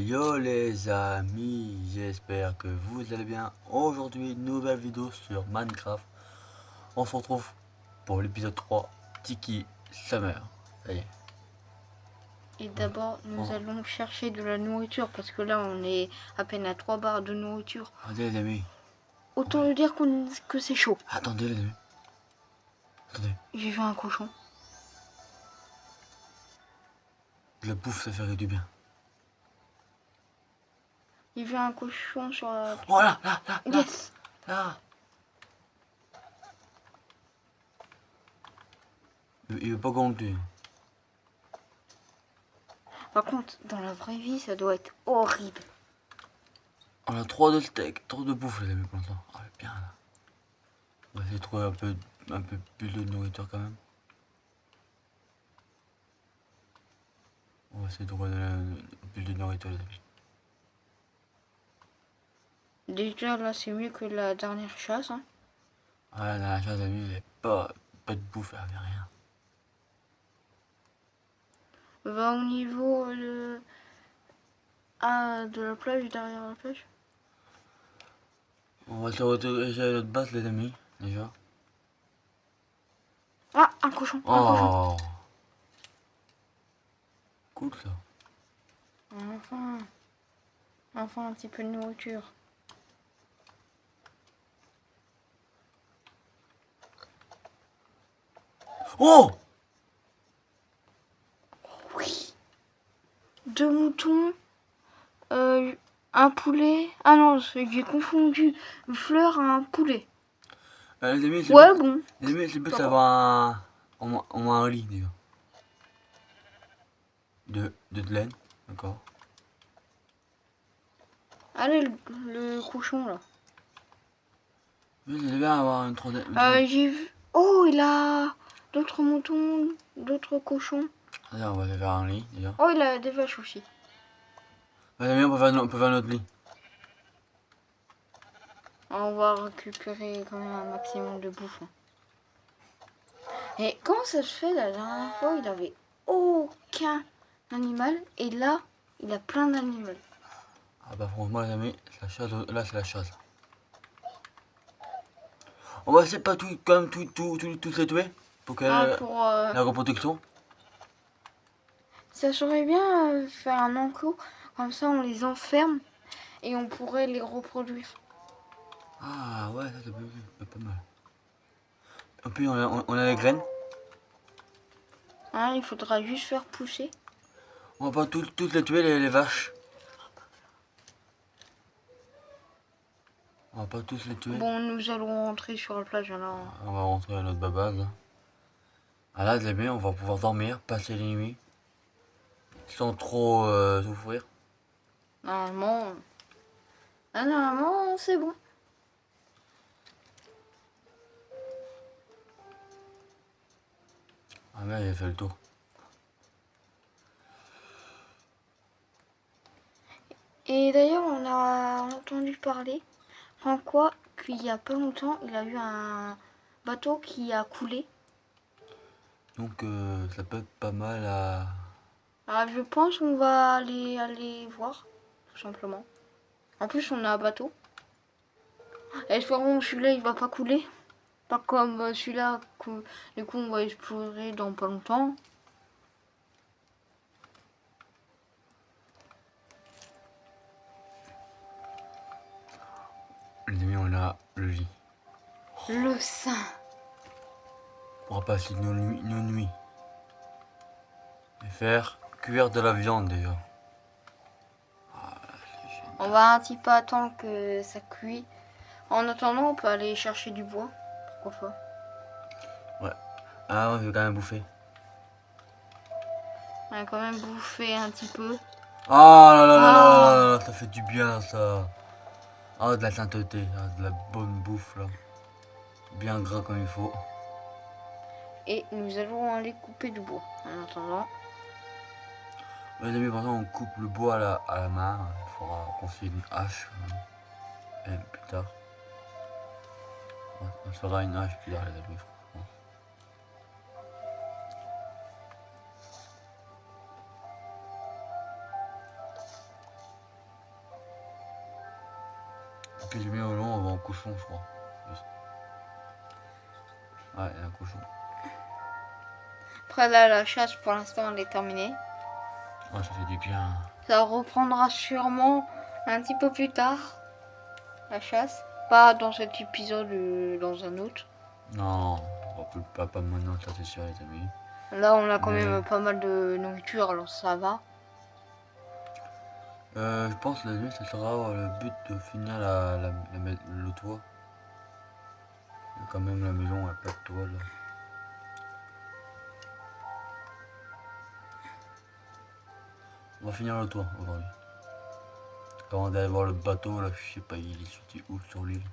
Yo les amis, j'espère que vous allez bien. Aujourd'hui, nouvelle vidéo sur Minecraft. On se retrouve pour l'épisode 3, Tiki Summer. Ça y est. Et d'abord, nous Oh. allons chercher de la nourriture parce que là, on est à peine à 3 barres de nourriture. Attendez les amis. Autant le dire que c'est chaud. Attendez les amis. Attendez. J'ai vu un cochon. De la bouffe, ça ferait du bien. J'ai vu un cochon sur la... Oh là, là, Yes. là. Il veut pas qu'on le tue. Par contre, dans la vraie vie, ça doit être horrible. On a trop de steak, trop de bouffe les amis pour l'instant. Ah bien là. On va essayer de trouver un peu plus de nourriture quand même. On va essayer de trouver plus de nourriture les amis. Déjà, là, c'est mieux que la dernière chasse. Hein. Ouais, dans la chasse les amis, il n'y avait pas de bouffe, il n'y avait rien. Va au niveau de la plage, derrière la plage. On va se rediriger à notre base les amis, déjà. Ah, un cochon, un cochon. Oh, cool ça. Enfin un petit peu de nourriture. Oh, Oui. 2 moutons. Un poulet. Ah non, j'ai confondu une fleur à un poulet. les amis, c'est Ouais, bon. les amis, c'est plus Ça va. d'avoir au moins un lit déjà. De laine, d'accord. Allez, le cochon là. Mais c'est bien avoir une troisième. J'ai vu. Oh, il a d'autres moutons, d'autres cochons. Allez, on va aller faire un lit déjà. Oh, il a des vaches aussi. Les amis, on peut faire notre lit. On va récupérer quand même un maximum de bouffe. Et comment ça se fait la dernière fois, il avait aucun animal et là, il a plein d'animaux. Ah bah franchement les amis, c'est la chasse, là c'est la chasse. On va essayer de pas tout, quand même tous les tuer pour qu'elle Ah, la reproduction. ça serait bien faire un enclos, comme ça on les enferme et on pourrait les reproduire. Ah ouais, ça c'est pas mal. Et puis on a les graines. Hein, il faudra juste faire pousser. On va pas toutes les tuer les vaches. On va pas tous les tuer. Bon, nous allons rentrer sur la plage alors. On va rentrer à notre babase. Ah là les amis, on va pouvoir dormir, passer les nuits. Sans trop souffrir. Normalement, normalement c'est bon. Ah mais j'ai fait le tour. Et d'ailleurs, on a entendu parler en quoi qu'il y a pas longtemps, il a eu un bateau qui a coulé. Donc ça peut être pas mal à... Ah, je pense qu'on va aller voir, tout simplement. En plus, on a un bateau. Espérons que celui-là, il va pas couler. Pas comme celui-là, que du coup, on va explorer dans pas longtemps. Les amis, on a le lit. Le sein. On va passer nos nuits. Et faire cuire de la viande déjà. On va un petit peu attendre que ça cuit. En attendant, on peut aller chercher du bois. Pourquoi pas. Ouais. Ah ouais, je vais quand même bouffer. On a quand même bouffé un petit peu. Oh là là là là là, ça fait du bien ça. Ah, de la sainteté, de la bonne bouffe là. Bien gras comme il faut. Et nous allons aller couper du bois. En attendant. Les amis, maintenant on coupe le bois à la main. Il faudra qu'on se une hache. Et plus tard. On se fera une hache plus tard les amis. Ok, j'ai mis au long, on va en cochon, je crois. Ouais, il y a un cochon. Après là, la chasse pour l'instant elle est terminée. Ouais, ça fait du bien. Ça reprendra sûrement un petit peu plus tard, la chasse. Pas dans cet épisode, dans un autre. Non, on peut pas maintenant, ça c'est sûr, les amis. Là, on a quand Mais- même pas mal de nourriture, alors ça va. Je pense que la nuit, ça sera le but de finir le toit. Et quand même, la maison, elle a pas de toit là. On va finir le toit aujourd'hui. Avant d'aller voir le bateau là, je sais pas, il est sorti où sur l'île.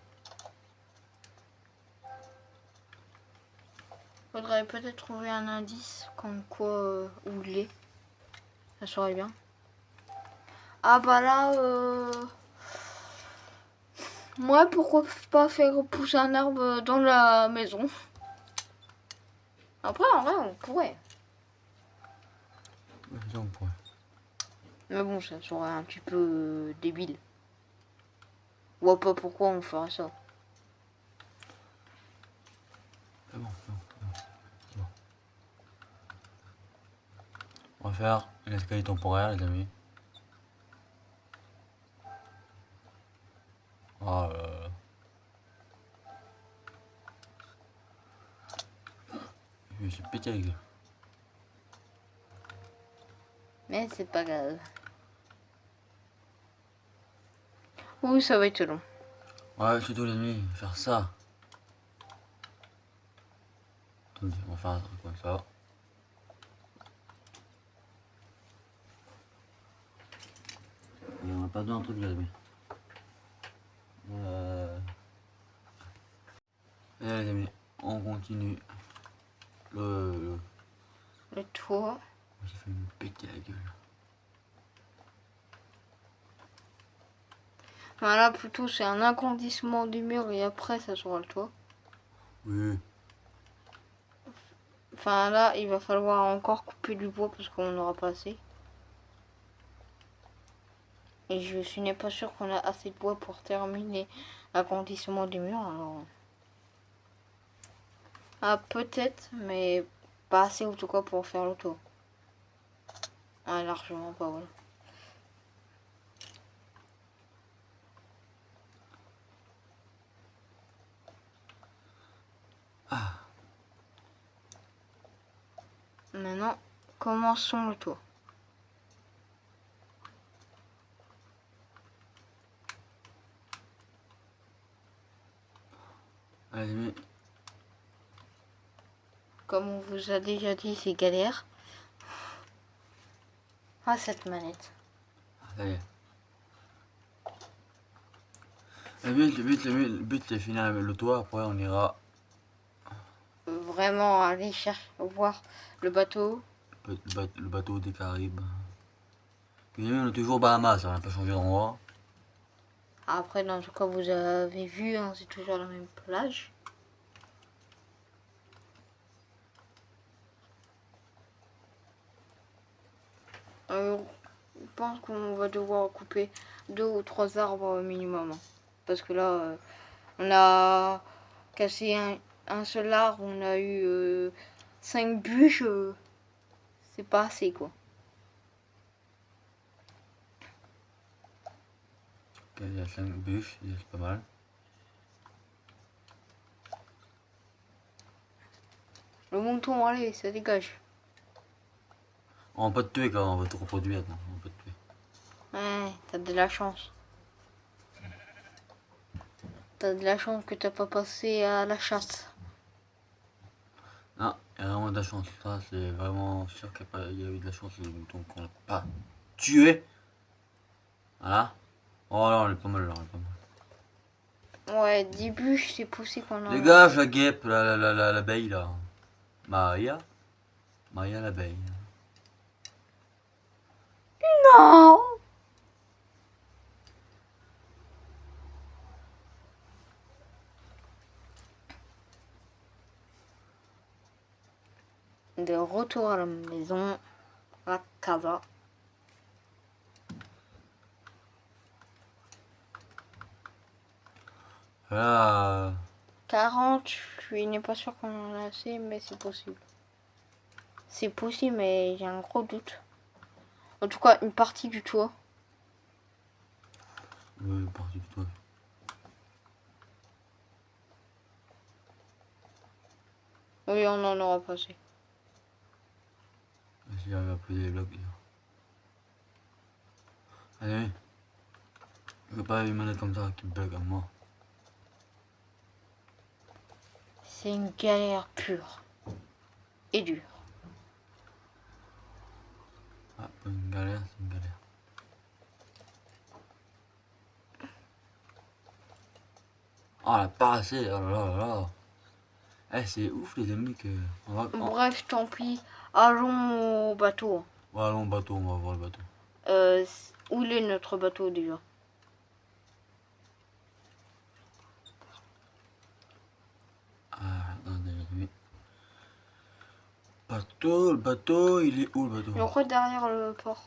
Faudrait peut-être trouver un indice comme quoi où il est. Ça serait bien. Ah bah là, moi pourquoi pas faire pousser un arbre dans la maison. Après en vrai on pourrait. Ouais, ça, on pourrait. Mais bon ça serait un petit peu débile. Je vois pas pourquoi on ferait ça. C'est bon, c'est bon, c'est bon. On va faire une escalier temporaire, les amis. Oh là là. Je me suis pété la gueule. Mais c'est pas grave. Oui ça va être long. Ouais, surtout les amis, faire ça. Attendez, on va faire un truc comme ça. Et on a perdu un truc, les amis. Et là, les amis, on continue. Le toit. J'ai fait me péter la gueule. Enfin là plutôt c'est un agrandissement du mur et après ça sera le toit. Oui. Enfin là il va falloir encore couper du bois parce qu'on n'aura pas assez. Et je n'ai pas sûr qu'on a assez de bois pour terminer l'agrandissement du mur. Alors... Ah peut-être mais pas assez en tout cas pour faire le tour. Ah largement pas voilà. Ah, Maintenant commençons le tour. les amis. Comme on vous a déjà dit c'est galère. Ah cette manette. Ça y est. Le but c'est finir le toit, après on ira Vraiment aller chercher voir le bateau. le bateau des Caraïbes. Les amis, on est toujours aux Bahamas, on n'a pas changé d'endroit. Après dans tout cas vous avez vu hein, c'est toujours la même plage. Je pense qu'on va devoir couper 2 ou 3 arbres minimum. Hein. Parce que là, on a cassé un seul arbre, on a eu 5 bûches. C'est pas assez quoi. Ok, il y a 5 bûches, c'est pas mal. Le mouton, allez, ça dégage. On va pas te tuer quand on va te reproduire, non, on va pas te tuer. Ouais, t'as de la chance. T'as de la chance que t'as pas passé à la chasse. Non, il y a vraiment de la chance, ça c'est vraiment sûr qu'il y a eu de la chance, les moutons qu'on n'a pas tué. Voilà. Oh là, on est pas mal là, on est pas mal. Ouais, 10 bûches, c'est possible qu'on en a. Dégage la guêpe, l'abeille là. Maya. Maya l'abeille. Non. De retour à la maison, à casa. Voilà. 40, je n'ai pas sûr qu'on en a assez, mais c'est possible. C'est possible, mais j'ai un gros doute. En tout cas, une partie du toit. Oui, parti du toit. Oui, on en aura pas assez. S'il y avait un peu des blocs d'ailleurs. Allez. Je veux pas une manette comme ça qui bug à moi. C'est une galère pure et dure. Ah, pas une galère, c'est une galère. Oh la parassée, oh là là là là. Eh, c'est ouf les amis que... On va... Bref, tant pis. Allons au bateau. Ouais, allons au bateau, on va voir le bateau. Où est notre bateau déjà? Ah, attendez, oui. Bateau, le bateau, il est où le bateau? Je crois derrière le port.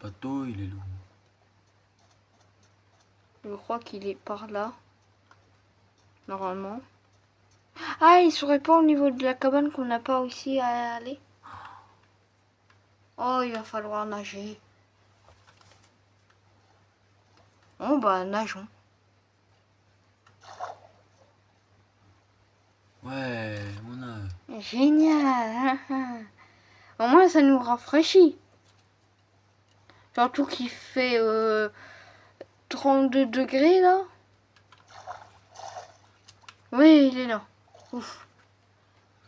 Bateau, il est où? Je crois qu'il est par là. Normalement. Ah, il serait pas au niveau de la cabane qu'on n'a pas réussi à aller? Oh, il va falloir nager. Bon, bah, nageons. Ouais, on a... Génial. Au moins, ça nous rafraîchit. Surtout qu'il fait 32 degrés, là. Oui, il est là. Ouf.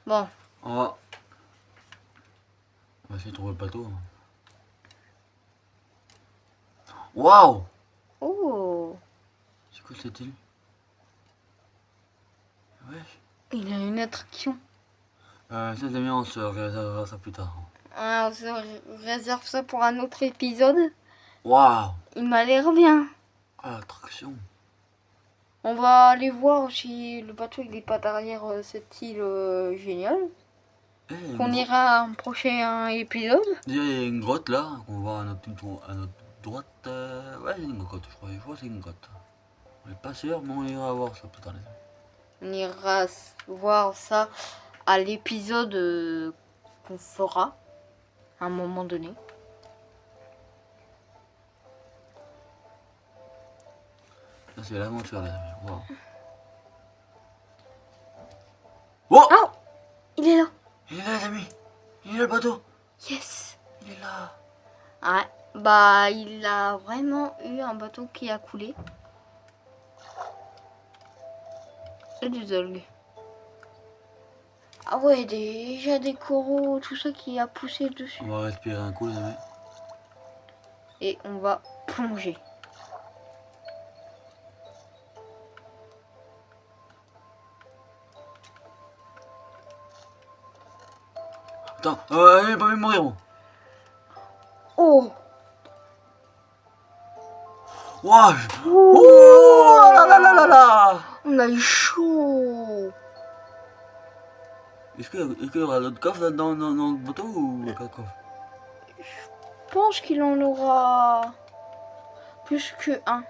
Bon. On va essayer de trouver le bateau. Waouh! Oh. C'est quoi cette île? Wesh. Il a une attraction. Ça, les amis, on se réservera ça plus tard. Ah, on se réserve ça pour un autre épisode. Waouh! Il m'a l'air bien. Ah, l'attraction. On va aller voir si le bateau il est pas derrière cette île géniale. Eh, On ira à un prochain épisode. déjà, il y a une grotte là, qu'on voit à notre droite. Ouais, c'est une grotte, je crois. Je crois que c'est une grotte. On n'est pas sûr, mais on ira voir ça plus tard, les amis. On ira voir ça à l'épisode qu'on fera à un moment donné. Ça, c'est l'aventure, les amis. Waouh! Oh! Oh, il est là. Il est là, les amis! Il est là, le bateau! Yes. Il est là! Ah, bah il a vraiment eu un bateau qui a coulé. Et des algues. Ah ouais, déjà des coraux, tout ça qui a poussé dessus. On va respirer un coup, les amis. Et on va plonger. Attends, il va pas mourir, bon. Oh. Waouh! Oh là là là là là! On a eu chaud. Est-ce qu'il y aura d'autres coffres dans le bateau ou pas de coffre? Je pense qu'il en aura plus que un.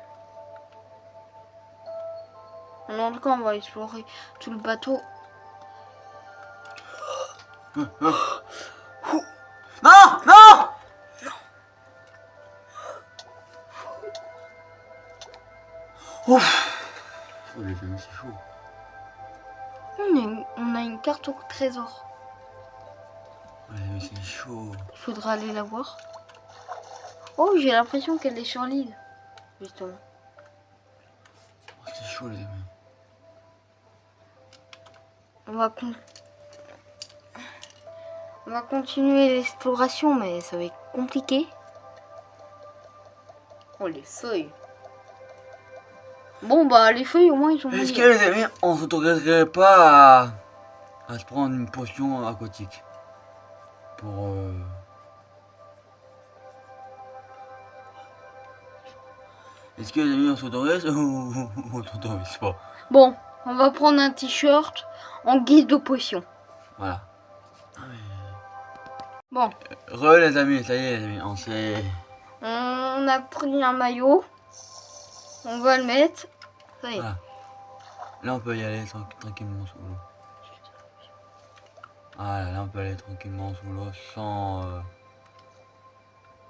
En tout cas, on va explorer tout le bateau. Non! Non! Ouf! Oh les amis, c'est chaud. On a une carte au trésor. Ouais, mais c'est chaud. Il faudra aller la voir. Oh, j'ai l'impression qu'elle est sur l'île, justement. Oh, c'est chaud, les amis. On va continuer l'exploration, mais ça va être compliqué. Oh, les feuilles. Bon, bah, les feuilles, au moins, ils sont Est-ce que mouillées. les amis, on s'autoriserait pas à se prendre une potion aquatique? Pour... Est-ce que les amis, on s'autorise ou on s'autorise pas? Bon, on va prendre un t-shirt en guise de potion. Voilà. Bon, Les amis, ça y est les amis, on s'est... on a pris un maillot. On va le mettre. Ça y est. Voilà. Là on peut y aller tranquillement sous l'eau. Voilà, là on peut aller tranquillement sous l'eau sans...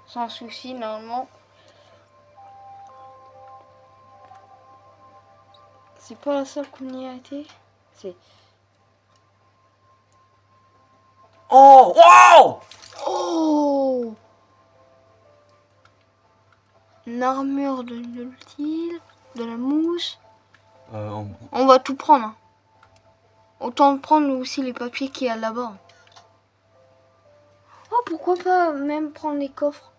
Sans souci, normalement. C'est pas la seule qu'on y a été. C'est. Oh! Wow! Oh! Une armure de l'ultile, de la mousse. On va tout prendre. Hein. Autant prendre aussi les papiers qu'il y a là-bas. Oh, pourquoi pas même prendre les coffres?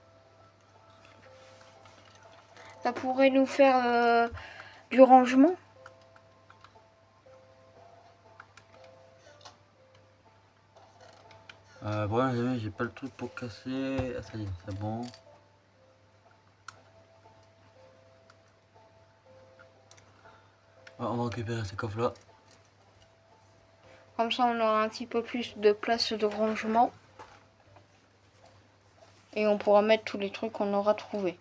Ça pourrait nous faire du rangement. Bon les amis, j'ai pas le truc pour casser. Ah ça y est, c'est bon. On va récupérer ces coffres là. Comme ça, on aura un petit peu plus de place de rangement. Et on pourra mettre tous les trucs qu'on aura trouvés.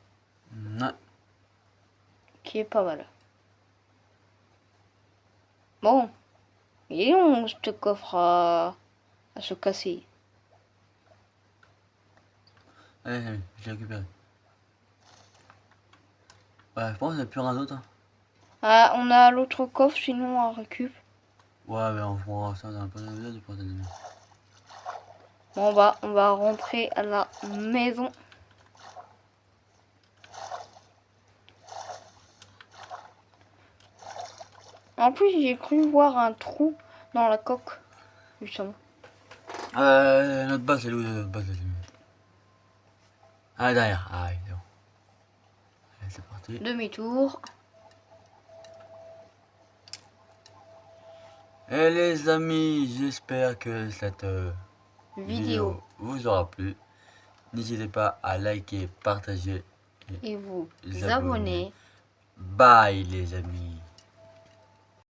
Ouais. Qui est pas mal. Bon. Et on ce coffre à se casser. Allez les amis, j'ai récupéré. Ouais, je pense qu'il n'y a plus rien d'autre. Hein. Ah, on a l'autre coffre, sinon on récup. Ouais, mais on fera ça dans un peu de prochaine. Bon bah, on va rentrer à la maison. En plus, j'ai cru voir un trou dans la coque, justement. Notre base, c'est où notre base, les amis? Ah, derrière. Ah, oui, c'est bon. Allez, c'est parti. Demi-tour. Et les amis, j'espère que cette Vidéo. vous aura plu. N'hésitez pas à liker, partager Et vous et abonner. Bye les amis.